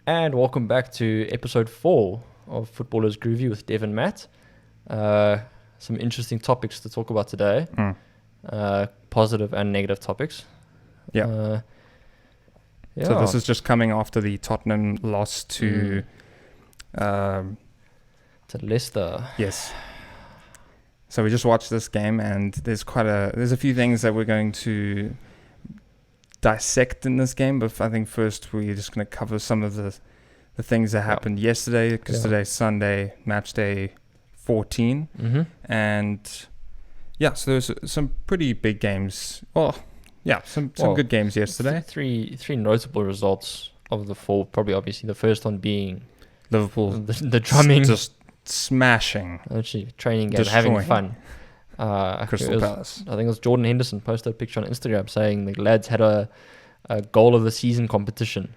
And welcome back to episode 4 of Football Is Groovy with Dev and Matt. Some interesting topics to talk about today. Positive and negative topics. Yeah. So this is just coming after the Tottenham loss to Leicester. Yes. So we just watched this game, and there's a few things that we're going to dissect in this game, but I think first we're just going to cover some of the things that happened yesterday, because today's Sunday, Matchday 14. And so there's some pretty big games. Some good games yesterday. Three notable results of the 4. Probably obviously the first one being Liverpool the drumming, just smashing, actually training game, destroying. having fun. Crystal Palace. I think it was Jordan Henderson posted a picture on Instagram saying the lads had a goal of the season competition.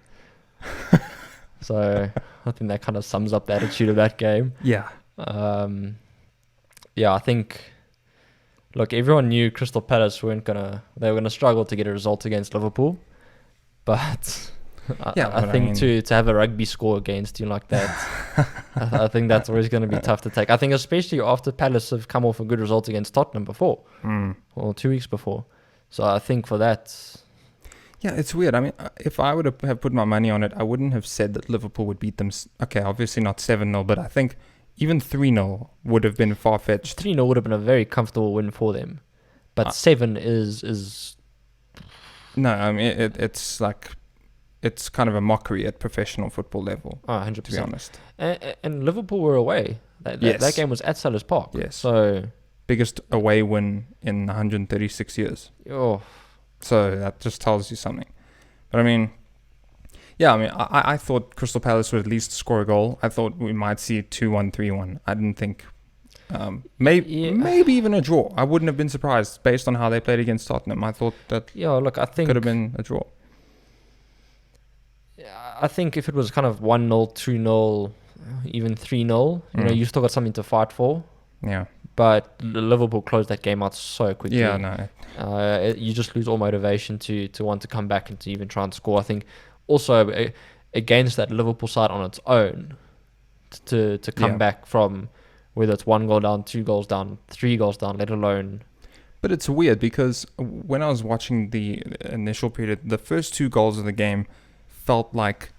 So I think that kind of sums up the attitude of that game. Yeah. I think, look, everyone knew Crystal Palace they were gonna struggle to get a result against Liverpool, but I think to have a rugby score against you like that, I think that's always going to be tough to take. I think especially after Palace have come off a good result against Tottenham before, or 2 weeks before. So I think for that... Yeah, it's weird. I mean, if I would have put my money on it, I wouldn't have said that Liverpool would beat them. Okay, obviously not 7-0, but I think even 3-0 would have been far-fetched. 3-0 would have been a very comfortable win for them. But 7 is... No, I mean, it's like... It's kind of a mockery at professional football level, 100%. to be honest. And Liverpool were away. That game was at Sellers Park. Yes. So biggest away win in 136 years. Oh. So that just tells you something. But I mean, I thought Crystal Palace would at least score a goal. I thought we might see a 2-1, 3-1. I didn't think... maybe even a draw. I wouldn't have been surprised based on how they played against Tottenham. I thought that I think could have been a draw. I think if it was kind of 1-0, 2-0, even 3-0, you still got something to fight for. Yeah. But Liverpool closed that game out so quickly. Yeah, no. You just lose all motivation to want to come back and to even try and score. I think also against that Liverpool side on its own, to come back from whether it's 1 goal down, 2 goals down, 3 goals down, let alone... But it's weird because when I was watching the initial period, the first 2 goals of the game felt like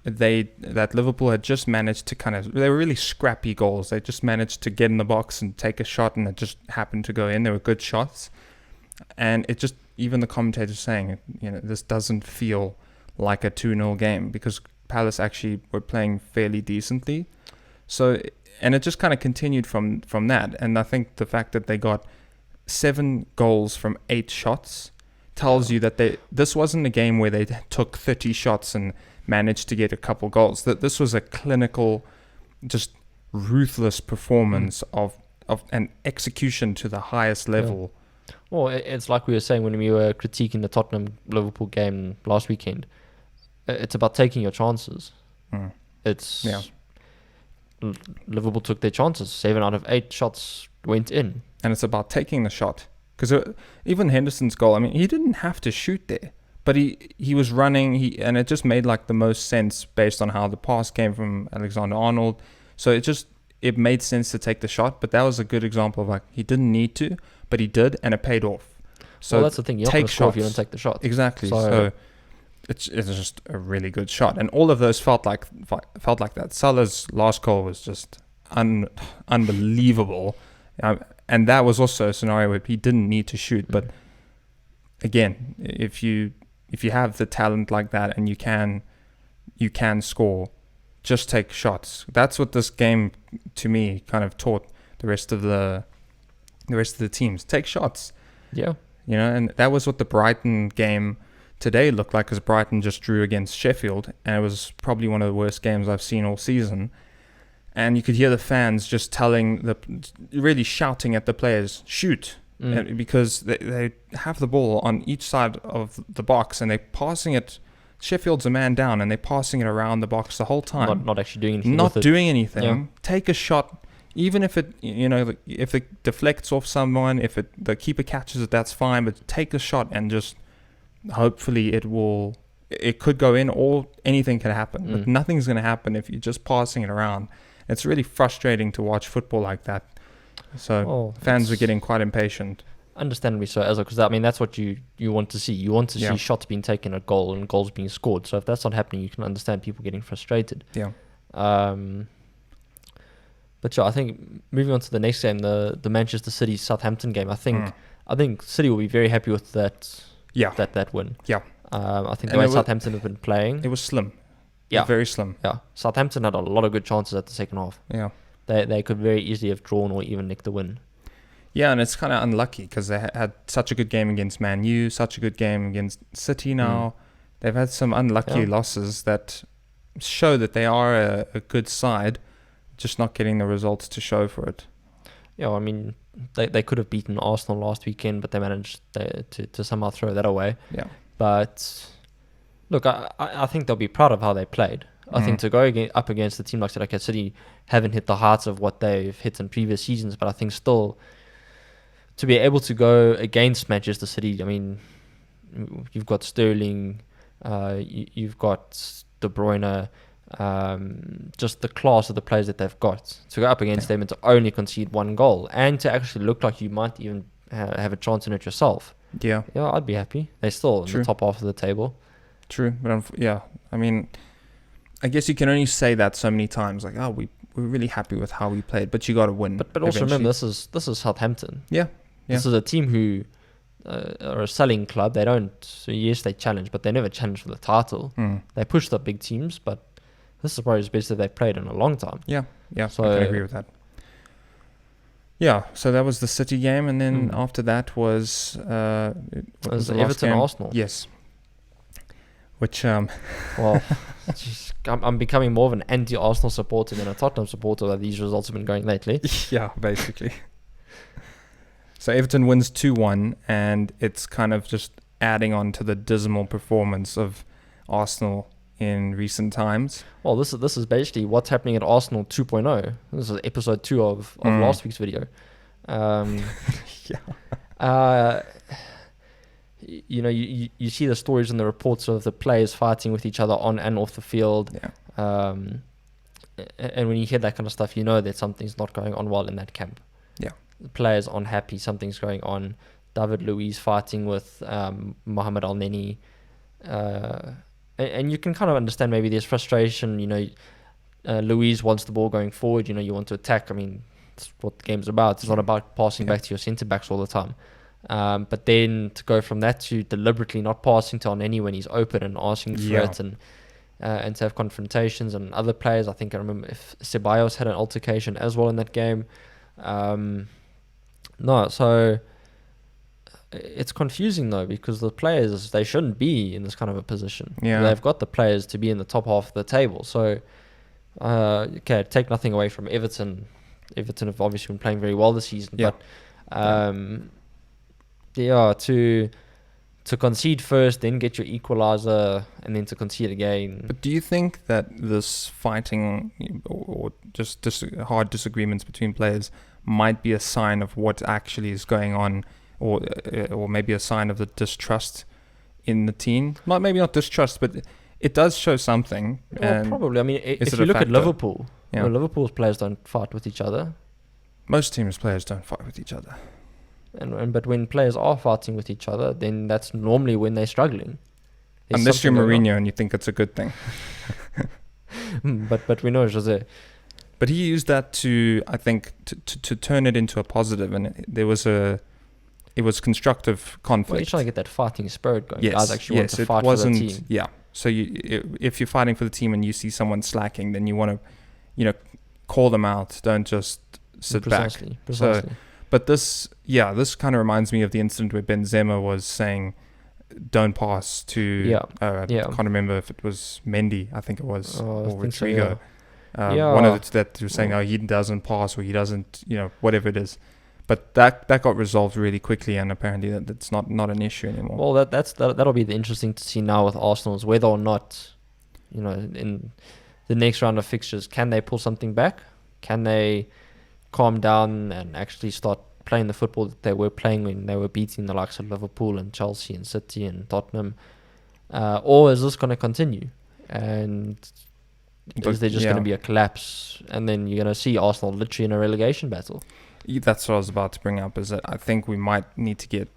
that Liverpool had just managed to they were really scrappy goals. They just managed to get in the box and take a shot, and it just happened to go in. They were good shots, and it just, even the commentators saying, this doesn't feel like a 2-0 game because Palace actually were playing fairly decently. So, and it just kind of continued from that. And I think the fact that they got 7 goals from 8 shots tells you that this wasn't a game where they took 30 shots and managed to get a couple goals. That this was a clinical, just ruthless performance of an execution to the highest level. Yeah. Well, it's like we were saying when we were critiquing the Tottenham-Liverpool game last weekend. It's about taking your chances. Liverpool took their chances. 7 out of 8 shots went in. And it's about taking the shot. Because even Henderson's goal, I mean, he didn't have to shoot there, but he was running, and it just made like the most sense based on how the pass came from Alexander-Arnold. So it made sense to take the shot, but that was a good example of like he didn't need to, but he did, and it paid off. So that's the thing, you're not going to score if you don't take the shot. Exactly. So it's just a really good shot, and all of those felt like that. Salah's last goal was just unbelievable. And that was also a scenario where he didn't need to shoot. But again, if you have the talent like that and you can score, just take shots. That's what this game, to me, kind of taught the rest of the teams. Take shots. Yeah. And that was what the Brighton game today looked like, because Brighton just drew against Sheffield, and it was probably one of the worst games I've seen all season. And you could hear the fans just really shouting at the players, shoot, because they have the ball on each side of the box, and they're passing it. Sheffield's a man down, and they're passing it around the box the whole time. Not actually doing anything. Not doing anything. Yeah. Take a shot, even if it if it deflects off someone, if the keeper catches it, that's fine. But take a shot and just hopefully it could go in or anything can happen. But nothing's going to happen if you're just passing it around. It's really frustrating to watch football like that. So fans are getting quite impatient. Understandably so, as well, because I mean that's what you want to see. You want to see shots being taken at goal and goals being scored. So if that's not happening, you can understand people getting frustrated. Yeah. But I think moving on to the next game, the Manchester City Southampton game. I think City will be very happy with that. Yeah. That win. Yeah. I think the way Southampton have been playing, it was slim. Yeah. It was very slim. Yeah. Southampton had a lot of good chances at the second half. Yeah. They could very easily have drawn or even nicked the win. Yeah, and it's kind of unlucky because they had such a good game against Man U, such a good game against City now. They've had some unlucky losses that show that they are a good side, just not getting the results to show for it. Yeah, I mean, they could have beaten Arsenal last weekend, but they managed to somehow throw that away. Yeah. But look, I think they'll be proud of how they played. I think to go up against a team like City haven't hit the heights of what they've hit in previous seasons, but I think still to be able to go against Manchester City, I mean, you've got Sterling, you've got De Bruyne, just the class of the players that they've got. To go up against them and to only concede one goal and to actually look like you might even have a chance in it yourself. Yeah. Yeah, I'd be happy. They're still in the top half of the table. True, but I mean, I guess you can only say that so many times. Like, we're really happy with how we played, but you got to win. But also remember, this is Southampton. Yeah. This is a team who are a selling club. They don't. So yes, they challenge, but they never challenge for the title. They push the big teams, but this is probably the best that they've played in a long time. Yeah. So I can agree with that. Yeah, so that was the City game, and then after that was Everton Arsenal. Yes. Which well, I'm becoming more of an anti-Arsenal supporter than a Tottenham supporter that these results have been going lately. Yeah, basically. So Everton wins 2-1, and it's kind of just adding on to the dismal performance of Arsenal in recent times. Well, this is basically what's happening at Arsenal 2.0. This is episode 2 of last week's video. You know, you see the stories and the reports of the players fighting with each other on and off the field. Yeah. And when you hear that kind of stuff, you know that something's not going on well in that camp. Yeah. The players aren't happy. Something's going on. David Luiz fighting with Mohamed Al-Neni. And you can kind of understand maybe there's frustration. You know, Luiz wants the ball going forward. You know, you want to attack. I mean, that's what the game's about. It's not about passing back to your centre-backs all the time. But then to go from that to deliberately not passing to Al-Neni when he's open and asking for it and to have confrontations and other players. I think I remember if Ceballos had an altercation as well in that game. So it's confusing though because the players, they shouldn't be in this kind of a position. Yeah. They've got the players to be in the top half of the table. So, take nothing away from Everton. Everton have obviously been playing very well this season. Yeah. But to concede first, then get your equalizer, and then to concede again. But do you think that this fighting or just hard disagreements between players might be a sign of what actually is going on, or maybe a sign of the distrust in the team? Maybe not distrust, but it does show something. Well, probably. I mean, if you look at Liverpool, Liverpool's players don't fight with each other. Most teams' players don't fight with each other. But when players are fighting with each other, then that's normally when they're struggling. Unless you're Mourinho and you think it's a good thing. But we know Jose. But he used that to turn it into a positive, and it was constructive conflict. Well, you're trying to get that fighting spirit going. Yes, Guys actually want to fight for the team. Yeah. So if you're fighting for the team and you see someone slacking, then you want to, call them out. Don't just sit back. Precisely. So, but this kind of reminds me of the incident where Benzema was saying, "Don't pass to." I can't remember if it was Mendy. I think it was, or Rodrigo. One of that was saying, he doesn't pass, or he doesn't, whatever it is. But that got resolved really quickly, and apparently that's not an issue anymore. Well, that'll be interesting to see now with Arsenal, is whether or not, in the next round of fixtures, can they pull something back? Can they calm down and actually start playing the football that they were playing when they were beating the likes of Liverpool and Chelsea and City and Tottenham? Or is this going to continue? And is there just yeah. going to be a collapse? And then you're going to see Arsenal literally in a relegation battle. That's what I was about to bring up, is that I think we might need to get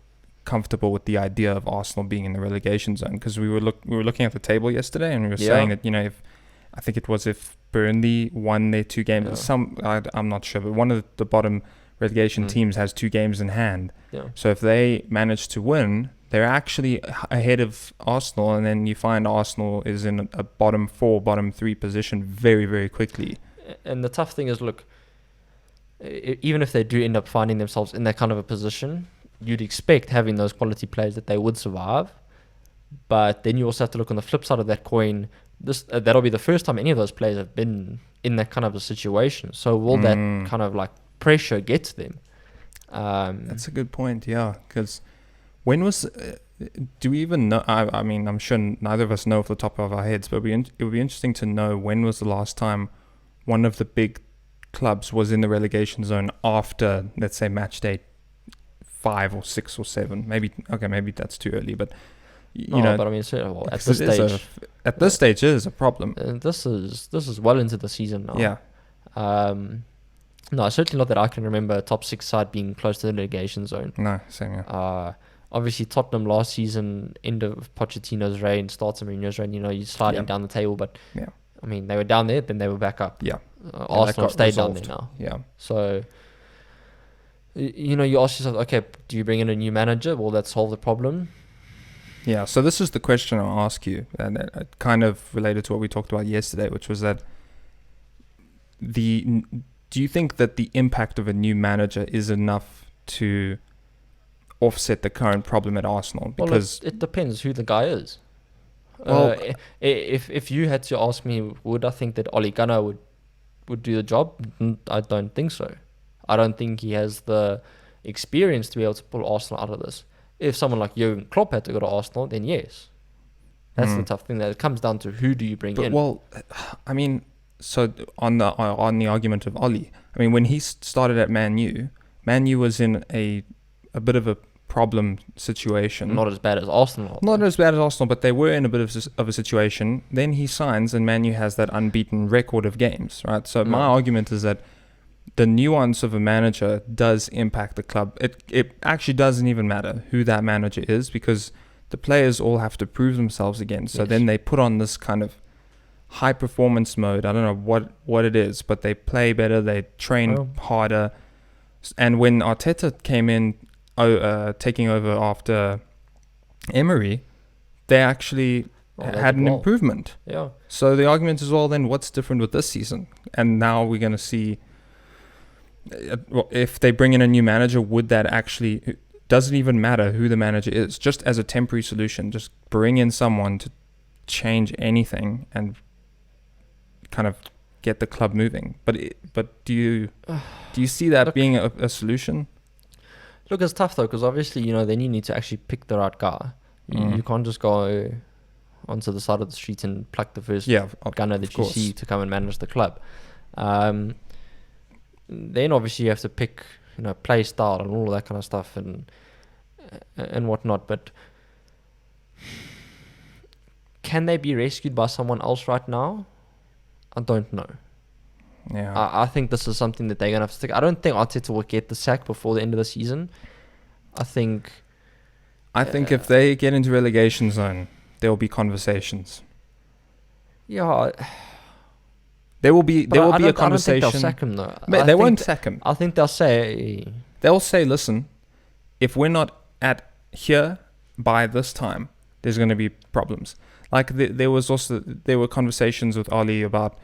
comfortable with the idea of Arsenal being in the relegation zone, because we were looking at the table yesterday, and we were saying that, if Burnley won their 2 games, I'm not sure, but one of the bottom relegation teams has 2 games in hand. Yeah. So if they manage to win, they're actually ahead of Arsenal, and then you find Arsenal is in a bottom 4, bottom 3 position very, very quickly. And the tough thing is, look, even if they do end up finding themselves in that kind of a position, you'd expect, having those quality players, that they would survive. But then you also have to look on the flip side of that coin. That'll be the first time any of those players have been in that kind of a situation. So will that kind of like pressure get to them? That's a good point, yeah. Because when was... do we even know? I mean, I'm sure neither of us know off the top of our heads, but it would be interesting to know when was the last time one of the big clubs was in the relegation zone after, let's say, match day 5 or 6 or 7. Maybe that's too early, but but I mean, at this stage, it is a problem. This is well into the season now. Yeah. No, certainly not that I can remember a top 6 side being close to the relegation zone. No, same here. Obviously, Tottenham last season, end of Pochettino's reign, starts of Mourinho's reign, you're sliding down the table, but I mean, they were down there, then they were back up. Yeah. Arsenal stayed down there now. Yeah. So, you ask yourself, okay, do you bring in a new manager? Will that solve the problem? Yeah, so this is the question I'll ask you, and it kind of related to what we talked about yesterday, which was that do you think that the impact of a new manager is enough to offset the current problem at Arsenal? Because it depends who the guy is. Well, if you had to ask me, would I think that Ole Gunnar would do the job? I don't think so. I don't think he has the experience to be able to pull Arsenal out of this. If someone like Jurgen Klopp had to go to Arsenal, then yes. That's the tough thing. That it comes down to who do you bring in. Well, I mean, so on the argument of Ole, I mean, when he started at Man U was in a bit of a problem situation. Not as bad as Arsenal. Not as bad as Arsenal, but they were in a bit of a situation. Then he signs, and Man U has that unbeaten record of games, right? So my argument is that the nuance of a manager does impact the club. It actually doesn't even matter who that manager is, because the players all have to prove themselves again. So then they put on this kind of high performance mode. I don't know what it is, but they play better, they train harder. And when Arteta came in, taking over after Emery, they actually had an improvement. Yeah. So the argument is, well, then what's different with this season? And now we're going to see, if they bring in a new manager, would that actually... Doesn't even matter who the manager is, just as a temporary solution, just bring in someone to change anything and kind of get the club moving. But do you see that being a solution? Look, it's tough though, because obviously, then you need to actually pick the right guy. You can't just go onto the side of the street and pluck the first gunner that you see to come and manage the club. Then obviously you have to pick, play style and all of that kind of stuff and whatnot. But can they be rescued by someone else right now? I don't know. Yeah, I think this is something that they're gonna have to stick. I don't think Arteta will get the sack before the end of the season. I think if they get into relegation zone, there will be conversations. Yeah. There will be a conversation. I don't think they'll sack him though. They won't sack him. I think they'll say, listen, if we're not at here by this time, there's going to be problems. Like there were conversations with Ali about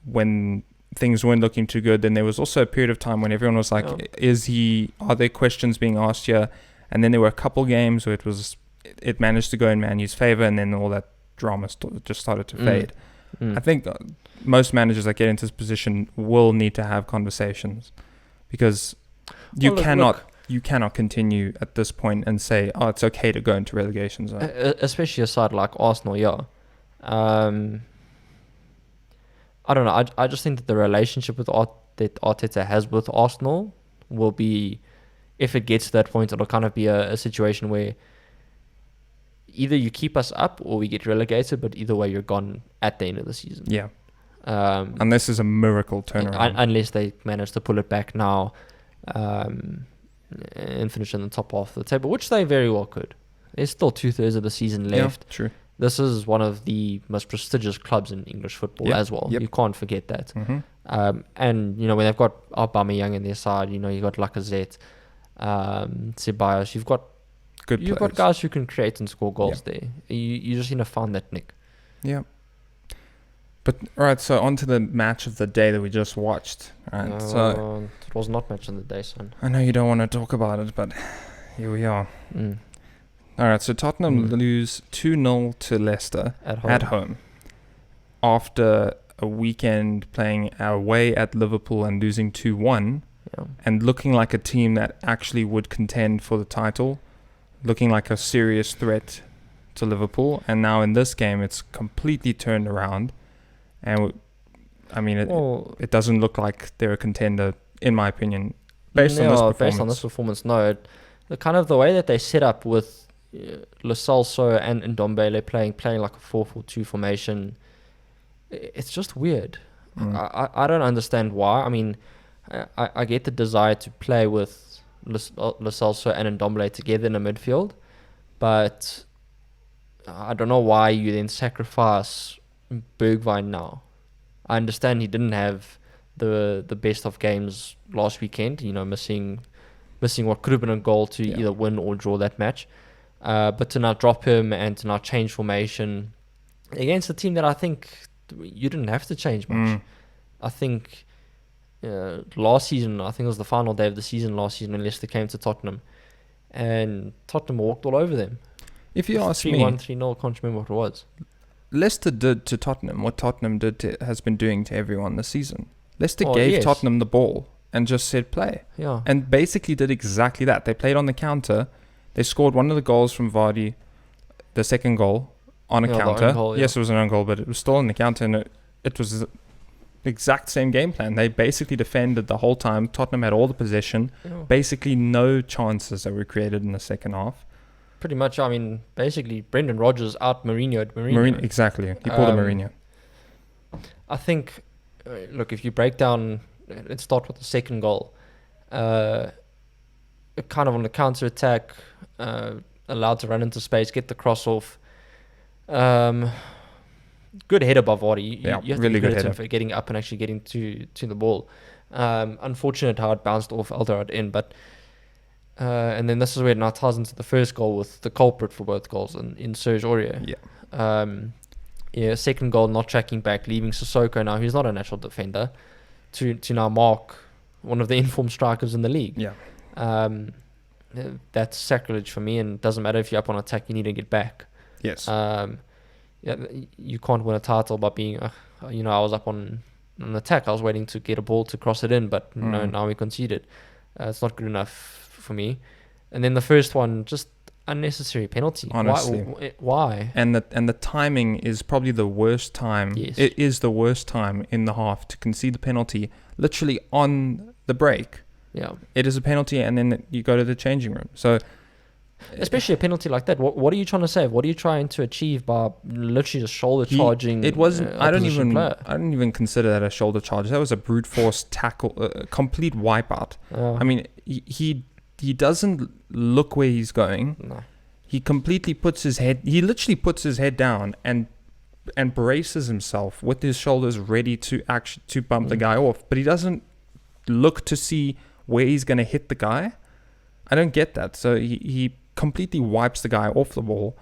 when things weren't looking too good. Then there was also a period of time when everyone was like, are there questions being asked here? And then there were a couple games where it managed to go in Man U's favor, and then all that drama just started to fade. I think most managers that get into this position will need to have conversations, because you cannot continue at this point and say, it's okay to go into relegation zone. Especially a side like Arsenal, I don't know. I just think that the relationship that Arteta has with Arsenal will be, if it gets to that point, it'll kind of be a situation where either you keep us up or we get relegated, but either way, you're gone at the end of the season. Yeah. Unless there's a miracle turnaround. Unless they manage to pull it back now and finish in the top half of the table, which they very well could. There's still 2/3 of the season left. Yeah, true. This is one of the most prestigious clubs in English football as well. Yep. You can't forget that. Mm-hmm. And, when they've got Aubameyang in their side, you've got Lacazette, Ceballos, you've got guys who can create and score goals there. You just need to find that nick. Yeah. But, all right, so on to the match of the day that we just watched. Right, so it was not match of the day, son. I know you don't want to talk about it, but here we are. All right, so Tottenham lose 2-0 to Leicester at home after a weekend playing away at Liverpool and losing 2-1 and looking like a team that actually would contend for the title, looking like a serious threat to Liverpool. And now in this game, it's completely turned around. And, it doesn't look like they're a contender, in my opinion, based on this performance. Based on this performance, no. The way that they set up with Lo Celso and Ndombele playing like a 4-4-2 formation, it's just weird. I don't understand why. I get the desire to play with Lo Celso and Ndombele together in the midfield, but I don't know why you then sacrifice Bergwijn now. I understand he didn't have the best of games last weekend, missing what could have been a goal to either win or draw that match. But to now drop him and to now change formation against a team that I think you didn't have to change much. I think last season, I think it was the final day of the season last season when Leicester came to Tottenham, and Tottenham walked all over them. If you ask me, 3-1, 3-0, can't remember what it was. Leicester did to Tottenham what Tottenham has been doing to everyone this season. Leicester gave Tottenham the ball and just said play. Yeah. And basically did exactly that. They played on the counter. They scored one of the goals from Vardy, the second goal, on a counter. Goal, yes, it was an own goal, but it was still on the counter, and it was the exact same game plan. They basically defended the whole time. Tottenham had all the possession. Basically no chances that were created in the second half. Pretty much, basically Brendan Rodgers out Mourinho'd Mourinho. Exactly. He pulled a Mourinho. I think, look, if you break down, let's start with the second goal. Kind of on the counter attack, allowed to run into space, get the cross off. Good header by Vardy. You have really to good header for getting up and actually getting to the ball. Unfortunate how it bounced off Alderweireld in, but and then this is where it now ties into the first goal with the culprit for both goals in Serge Aurier. Second goal not tracking back, leaving Sissoko now, who's not a natural defender, to now mark one of the informed strikers in the league. That's sacrilege for me, and it doesn't matter if you're up on attack, you need to get back. Yes. You can't win a title by being, I was up on attack. I was waiting to get a ball to cross it in, but now we conceded. It's not good enough for me. And then the first one, just unnecessary penalty. Honestly. Why? And the timing is probably the worst time. Yes. It is the worst time in the half to concede the penalty, literally on the break. Yeah. It is a penalty, and then you go to the changing room. So, especially a penalty like that. What are you trying to save? What are you trying to achieve by literally just shoulder charging? It wasn't. I don't even consider that a shoulder charge. That was a brute force tackle, a complete wipeout. He doesn't look where he's going. No. He completely puts his head. He literally puts his head down and braces himself with his shoulders ready to bump the guy off. But he doesn't look to see where he's going to hit the guy. I don't get that. So he completely wipes the guy off the ball.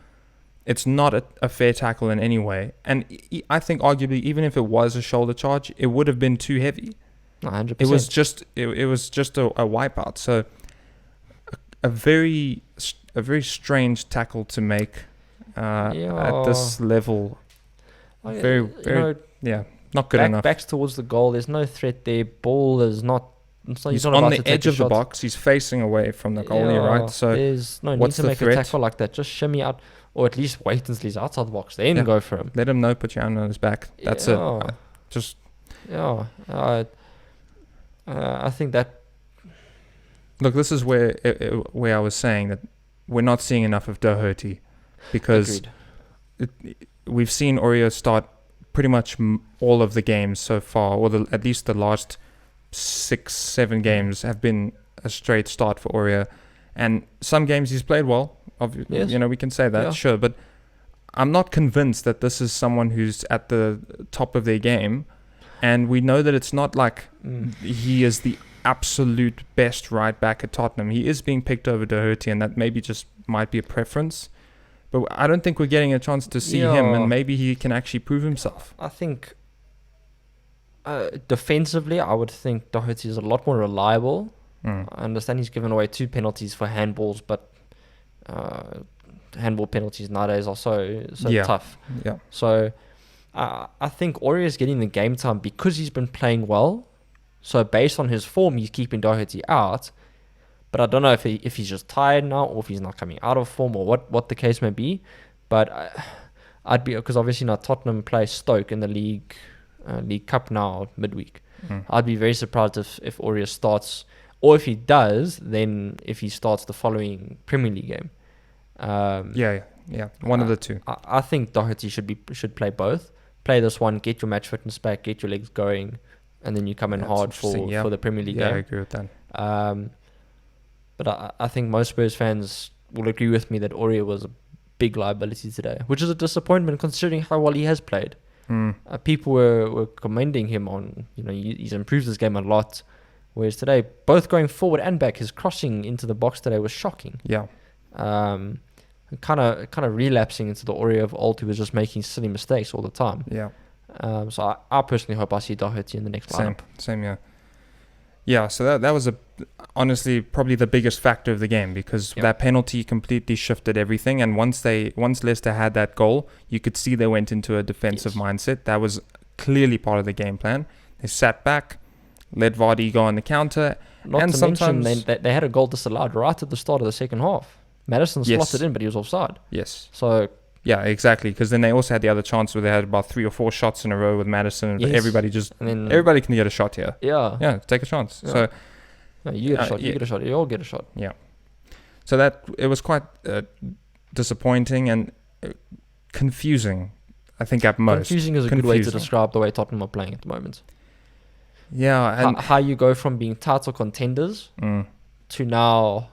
It's not a fair tackle in any way. And I think arguably, even if it was a shoulder charge, it would have been too heavy. 100%. It was just a wipeout. So a very strange tackle to make at this level. Very not good enough. Backs towards the goal. There's no threat there. Ball is not. He's not on the edge of the box. He's facing away from the goalie, right? So there's no need to make a tackle like that. Just shimmy out, or at least wait until he's outside the box. Then go for him. Let him know. Put your hand on his back. That's it. Just. I think that. Look, this is where I was saying that we're not seeing enough of Doherty. because we've seen Aurier start pretty much all of the games so far, or at least the last 6-7 games have been a straight start for Aurier. And some games he's played well. Yes. You know, we can say that, sure. But I'm not convinced that this is someone who's at the top of their game. And we know that it's not like he is the absolute best right back at Tottenham. He is being picked over Doherty, and that maybe just might be a preference. But I don't think we're getting a chance to see him, and maybe he can actually prove himself. I think defensively, I would think Doherty is a lot more reliable. I understand he's given away 2 penalties for handballs, but handball penalties nowadays are so tough. Yeah. So I think Aurier is getting the game time because he's been playing well. So based on his form, he's keeping Doherty out. But I don't know if he's just tired now, or if he's not coming out of form, or what the case may be. But I'd be, because obviously now Tottenham play Stoke in the League Cup now midweek. I'd be very surprised if Aurier starts, or if he does, then if he starts the following Premier League game. One of the two. I think Doherty should play both. Play this one, get your match fitness back, get your legs going, and then you come in hard for the Premier League game. Yeah, I agree with that. But I think most Spurs fans will agree with me that Aurier was a big liability today, which is a disappointment considering how well he has played. People were commending him on, he's improved his game a lot, whereas today, both going forward and back, his crossing into the box today was shocking. Yeah. Kind of relapsing into the Aurier of old, who was just making silly mistakes all the time. Yeah. So I personally hope I see Doherty in the next lineup. Same, yeah. Yeah, so that was honestly probably the biggest factor of the game, because that penalty completely shifted everything. And once Leicester had that goal, you could see they went into a defensive mindset. That was clearly part of the game plan. They sat back, let Vardy go on the counter. Not to mention they had a goal disallowed right at the start of the second half. Madison slotted in, but he was offside. Yes. So yeah, exactly. Because then they also had the other chance where they had about 3 or 4 shots in a row with Madison. Yes. Everybody can get a shot here. Yeah, take a chance. Yeah. So no, you get a shot. You get a shot. You all get a shot. Yeah. So it was quite disappointing and confusing, I think, at most. Confusing is a good way to describe the way Tottenham are playing at the moment. Yeah, and how you go from being title contenders to now,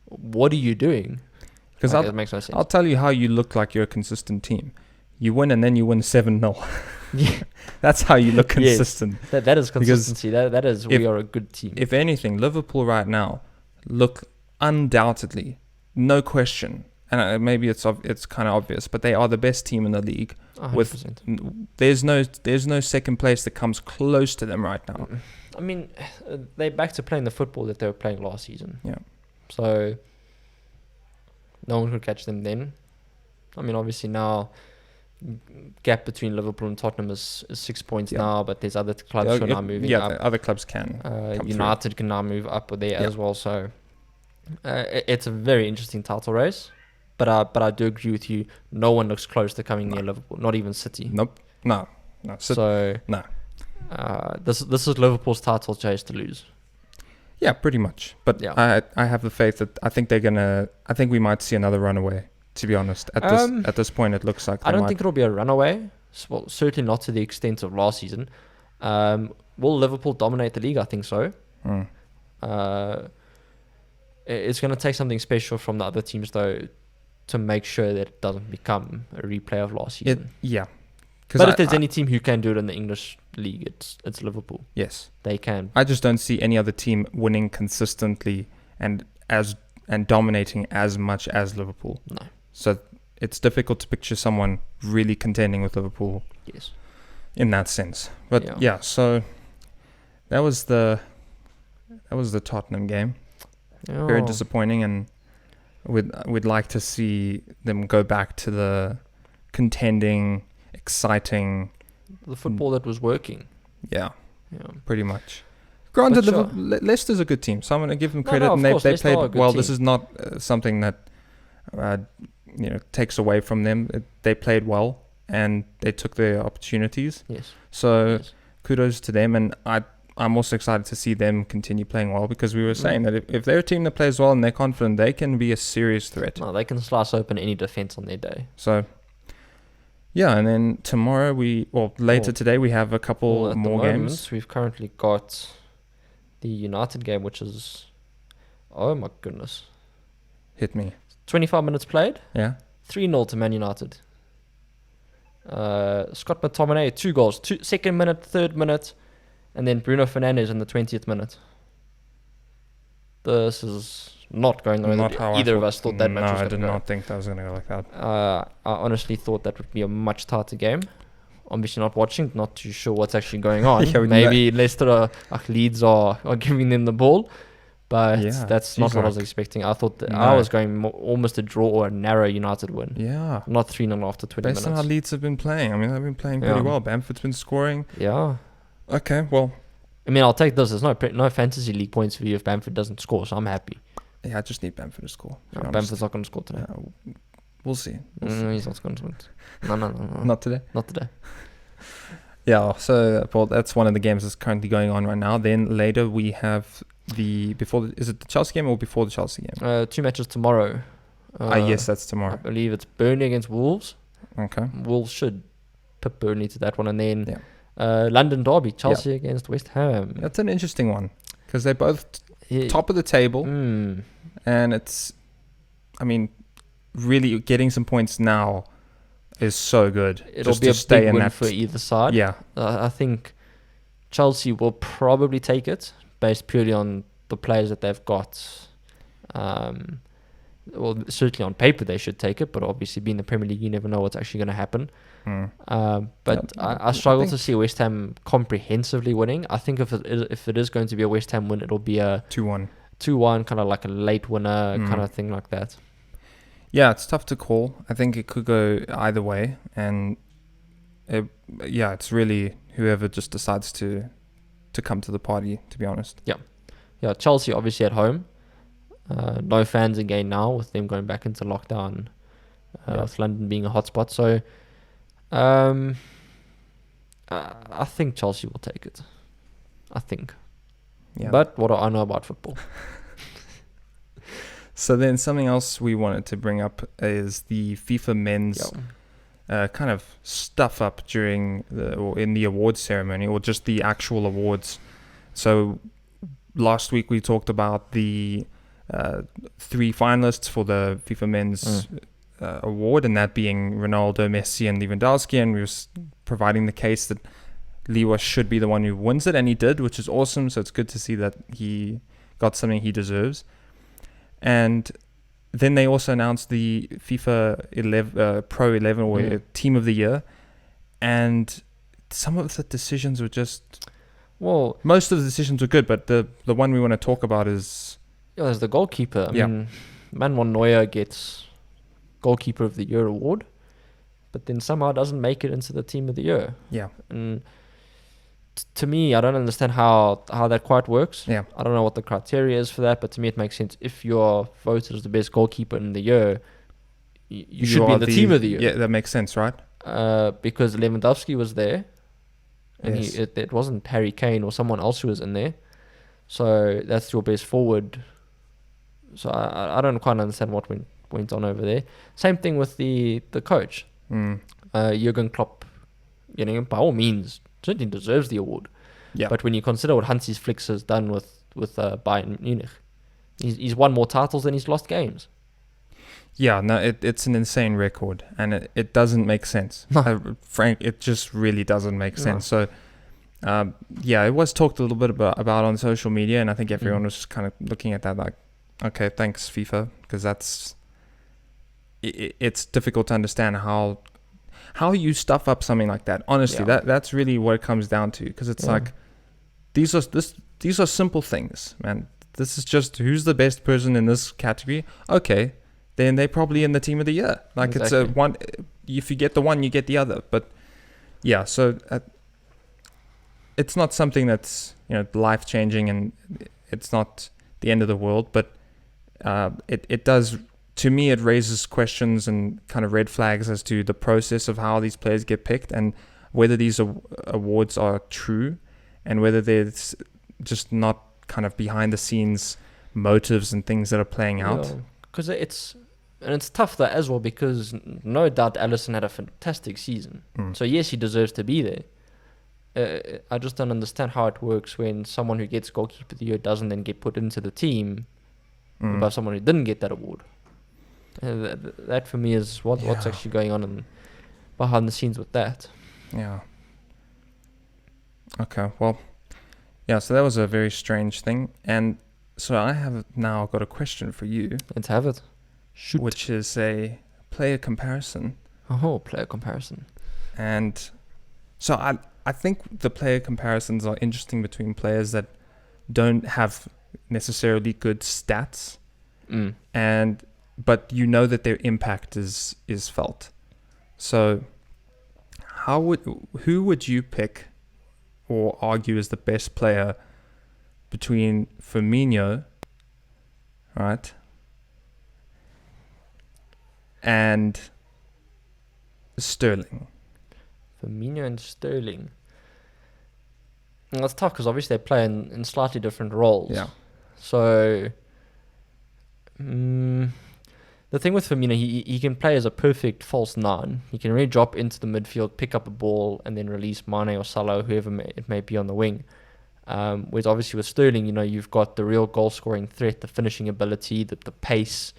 what are you doing? Because it makes no sense. I'll tell you how you look like you're a consistent team. You win and then you win 7-0. Yeah. That's how you look consistent. Yes, that is consistency. That is, we are a good team. If anything, Liverpool right now look undoubtedly, no question, and maybe it's kind of obvious, but they are the best team in the league. 100%. There's no second place that comes close to them right now. I mean, they're back to playing the football that they were playing last season. Yeah. So no one could catch them then. I mean, obviously now gap between Liverpool and Tottenham is 6 points now, but there's other clubs who are now moving up. Yeah, other clubs can. United can now move up there as well. So it's a very interesting title race. But I do agree with you. No one looks close to coming near Liverpool. Not even City. Nope. No. So no. This is Liverpool's title chase to lose. Yeah, pretty much. But I have the faith that I think we might see another runaway. To be honest, at this point, it looks like I don't think it'll be a runaway. Well, certainly not to the extent of last season. Will Liverpool dominate the league? I think so. It's going to take something special from the other teams, though, to make sure that it doesn't become a replay of last season. But if there's any team who can do it in the English league, it's Liverpool. Yes, they can. I just don't see any other team winning consistently and dominating as much as Liverpool. No. So it's difficult to picture someone really contending with Liverpool. Yes. In that sense, but so that was the Tottenham game. Oh. Very disappointing, and we'd like to see them go back to the contending, exciting, the football that was working. Yeah, pretty much. Granted, Leicester's a good team, so I'm going to give them credit, and they played well. Team. This is not something that takes away from them. They played well, and they took their opportunities. Yes. So kudos to them, and I'm also excited to see them continue playing well, because we were saying that if they're a team that plays well and they're confident, they can be a serious threat. No, they can slice open any defense on their day. So, yeah, and then tomorrow later today we have a couple more games. We've currently got the United game, which is, oh my goodness, hit me. 25 minutes played. Yeah. 3-0 to Man United. Scott McTominay, 2 goals, 2nd minute, 3rd minute, and then Bruno Fernandes in the 20th minute. This is not going the way that either of us thought that match was going to go. No, I did not think that was going to go like that. I honestly thought that would be a much tighter game. Obviously not watching, not too sure what's actually going on. Maybe Leicester Leeds are giving them the ball, but that's not what I was expecting. I thought that I was going almost a draw or a narrow United win. Yeah. Not 3-0 after 20 minutes. Based on how Leeds have been playing. I mean, they've been playing pretty well. Bamford's been scoring. Yeah. Okay, well. I mean, I'll take this. There's no fantasy league points for you if Bamford doesn't score, so I'm happy. Yeah, I just need Bamford to score. Bamford's not going to score today. We'll see. He's not going to score. No. Not today? Not today. Yeah, so Paul, that's one of the games that's currently going on right now. Then later we have is it the Chelsea game or before the Chelsea game? 2 matches tomorrow. Yes, that's tomorrow. I believe it's Burnley against Wolves. Okay. Wolves should put Burnley to that one, and then London derby, Chelsea against West Ham. That's an interesting one, because they're both top of the table, and it's, I mean, really getting some points now is so good. It'll be a big win for either side. Yeah. I think Chelsea will probably take it based purely on the players that they've got. Well, certainly on paper they should take it, but obviously being the Premier League, you never know what's actually going to happen. But I struggle to see West Ham comprehensively winning. I think if it is going to be a West Ham win, it'll be a 2-1, kind of like a late winner kind of thing like that. Yeah, it's tough to call. I think it could go either way, and it's really whoever just decides to come to the party, to be honest. Yeah, Chelsea obviously at home. No fans again now, with them going back into lockdown, with London being a hotspot. So I think Chelsea will take it. I think. Yeah. But what do I know about football? So then something else we wanted to bring up is the FIFA men's kind of stuff up during in the awards ceremony, or just the actual awards. So last week we talked about the 3 finalists for the FIFA men's award, and that being Ronaldo, Messi, and Lewandowski, and we were providing the case that Lewa should be the one who wins it, and he did, which is awesome. So it's good to see that he got something he deserves. And then they also announced the FIFA 11, Pro 11 or Team of the Year, and some of the decisions were just... Well, most of the decisions were good, but the one we want to talk about is... Yeah, there's the goalkeeper. I mean, Manuel Neuer gets Goalkeeper of the Year award, but then somehow doesn't make it into the Team of the Year. Yeah. And to me, I don't understand how that quite works. Yeah. I don't know what the criteria is for that, but to me it makes sense. If you're voted as the best goalkeeper in the year, you should be in the Team of the Year. Yeah, that makes sense, right? Because Lewandowski was there, and it wasn't Harry Kane or someone else who was in there. So that's your best forward. So I don't quite understand what went on over there. Same thing with the coach. Jurgen Klopp, by all means, certainly deserves the award. Yeah. But when you consider what Hansi Flick has done with Bayern Munich, he's won more titles than he's lost games. Yeah, no, it's an insane record, and it doesn't make sense. No. Frank, it just really doesn't make sense. So, it was talked a little bit about on social media, and I think everyone was just kind of looking at that like, okay, thanks FIFA, because it's difficult to understand how you stuff up something like that. Honestly, that's really what it comes down to, because it's like these are simple things, man. This is just who's the best person in this category. Okay, then they're probably in the Team of the Year. Like exactly. It's a one. If you get the one, you get the other. But yeah, so it's not something that's life changing, and it's not the end of the world. But it does. To me, it raises questions and kind of red flags as to the process of how these players get picked and whether these awards are true. and whether there's just not kind of behind the scenes motives and things that are playing out. Because it's tough though as well, because no doubt Alisson had a fantastic season. So yes, he deserves to be there. I just don't understand how it works when someone who gets goalkeeper of the year doesn't then get put into the team by someone who didn't get that award. That for me is what's actually going on behind the scenes with that. Yeah. Okay, well, yeah, so that was a very strange thing. And so I have now got a question for you. Let's have it. Shoot. Which is a player comparison. Oh, player comparison. And so I think the player comparisons are interesting between players that don't have necessarily good stats, but you know that their impact is felt. So who would you pick or argue is the best player between Firmino, right, and Sterling? Firmino and Sterling. Well, it's tough because obviously they play in slightly different roles. Yeah. So the thing with Firmino, he can play as a perfect false nine. He can really drop into the midfield, pick up a ball, and then release Mane or Salah, whoever it may be on the wing. Whereas obviously with Sterling, you've got the real goal-scoring threat, the finishing ability, the pace.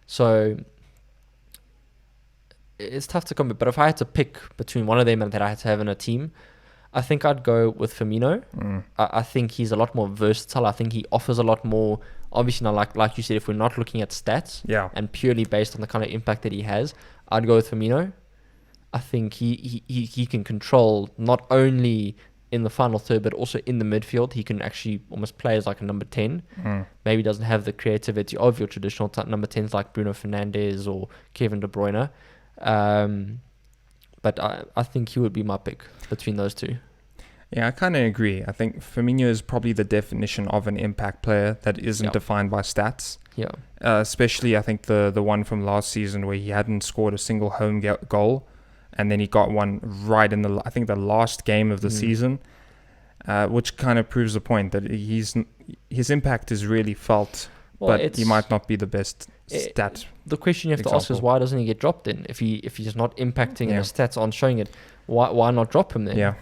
So it's tough to compare. But if I had to pick between one of them that I had to have in a team, I think I'd go with Firmino. I think he's a lot more versatile. I think he offers a lot more. Obviously, now, like you said, if we're not looking at stats and purely based on the kind of impact that he has, I'd go with Firmino. I think he can control not only in the final third, but also in the midfield. He can actually almost play as like a number 10. Maybe doesn't have the creativity of your traditional number 10s like Bruno Fernandes or Kevin De Bruyne. But I think he would be my pick between those two. Yeah, I kind of agree. I think Firmino is probably the definition of an impact player that isn't defined by stats. Yeah. Especially, I think the one from last season where he hadn't scored a single home goal, and then he got one right in the last game of the season, which kind of proves the point that his impact is really felt, but he might not be the best stat. The question you have to ask is, why doesn't he get dropped in? If he's not impacting and his stats aren't showing it, why not drop him then? Yeah.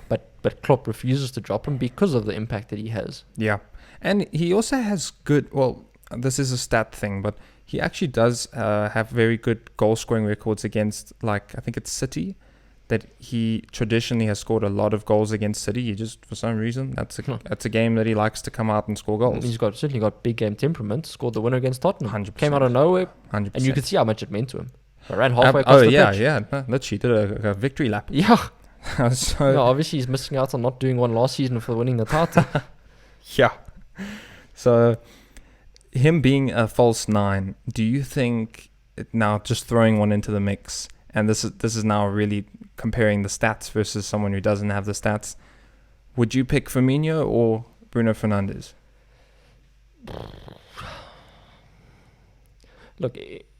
But Klopp refuses to drop him because of the impact that he has. Yeah. And he also has good, well, this is a stat thing, but he actually does have very good goal scoring records against, like, I think it's City, that he traditionally has scored a lot of goals against City. He just, for some reason, that's a game that he likes to come out and score goals. He's certainly got big game temperament. Scored the winner against Tottenham. 100%. Came out of nowhere. 100%. And you could see how much it meant to him. I ran halfway across the pitch. Yeah. Literally did a victory lap. Yeah. So no, obviously he's missing out on not doing one last season for winning the title. Yeah. So him being a false nine, do you think, now just throwing one into the mix, and this is now really comparing the stats versus someone who doesn't have the stats, would you pick Firmino or Bruno Fernandes? Look,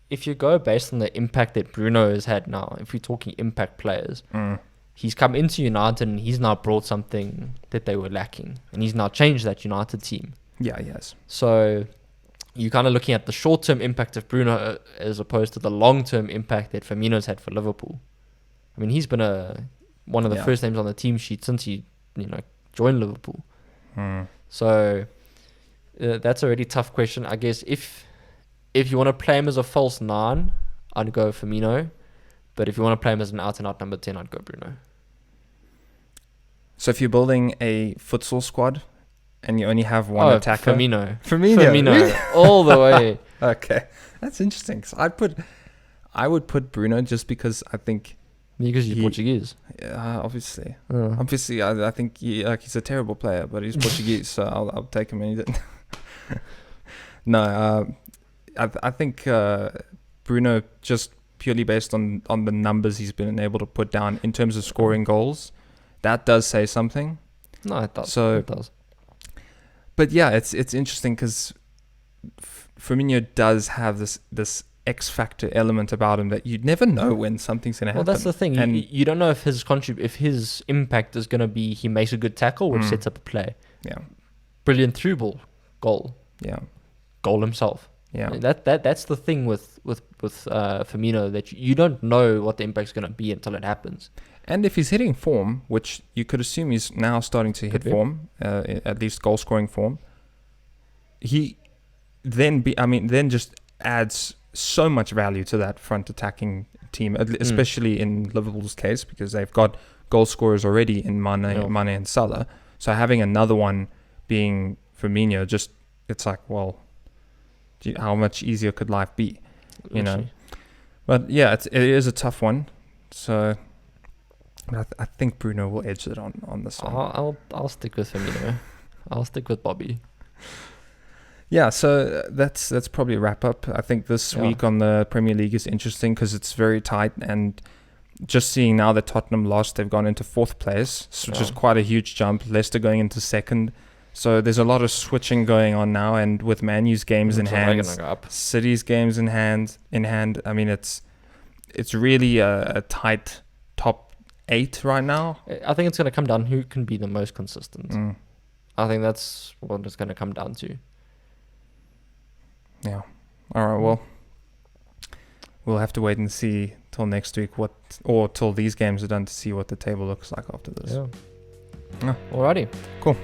if you go based on the impact that Bruno has had now, if we're talking impact players, he's come into United and he's now brought something that they were lacking. And he's now changed that United team. Yeah, he has. So you're kind of looking at the short-term impact of Bruno as opposed to the long-term impact that Firmino's had for Liverpool. I mean, he's been one of the first names on the team sheet since he joined Liverpool. So that's a really tough question. I guess if you want to play him as a false nine, I'd go Firmino. But if you want to play him as an out-and-out number 10, I'd go Bruno. So if you're building a futsal squad and you only have one attacker... Firmino, really? all the way. Okay, that's interesting. So I would put Bruno just because I think... Because you're Portuguese. Obviously. Obviously, I think he's a terrible player, but he's Portuguese, so I'll take him any day. No, I think Bruno, just purely based on the numbers he's been able to put down in terms of scoring goals, that does say something. No, it does. It does. But yeah, it's interesting because Firmino does have this X factor element about him that you'd never know when something's going to happen. Well, that's the thing. And you don't know if his impact is going to be he makes a good tackle, which sets up a play. Yeah. Brilliant through ball, goal. Yeah. Goal himself. Yeah. That's the thing with Firmino, that you don't know what the impact's going to be until it happens. And if he's hitting form, which you could assume he's now starting to hit form, at least goal scoring form, he then just adds so much value to that front attacking team, especially in Liverpool's case, because they've got goal scorers already in Mane and Salah. So having another one being Firmino, just it's like, well, how much easier could life be, you know? But yeah, it is a tough one. So I think Bruno will edge it on this one. I'll stick with Firmino. I'll stick with Bobby. Yeah, so that's probably a wrap up. I think this week on the Premier League is interesting because it's very tight, and just seeing now that Tottenham lost, they've gone into 4th place, which is quite a huge jump. Leicester going into 2nd. So there's a lot of switching going on now, and with Man U's games in hand, City's games in hand. I mean, it's really a tight top 8 right now. I think it's going to come down who can be the most consistent. I think that's what it's going to come down to. Yeah. All right. Well, we'll have to wait and see till next week till these games are done to see what the table looks like after this. Yeah. Alrighty. Cool.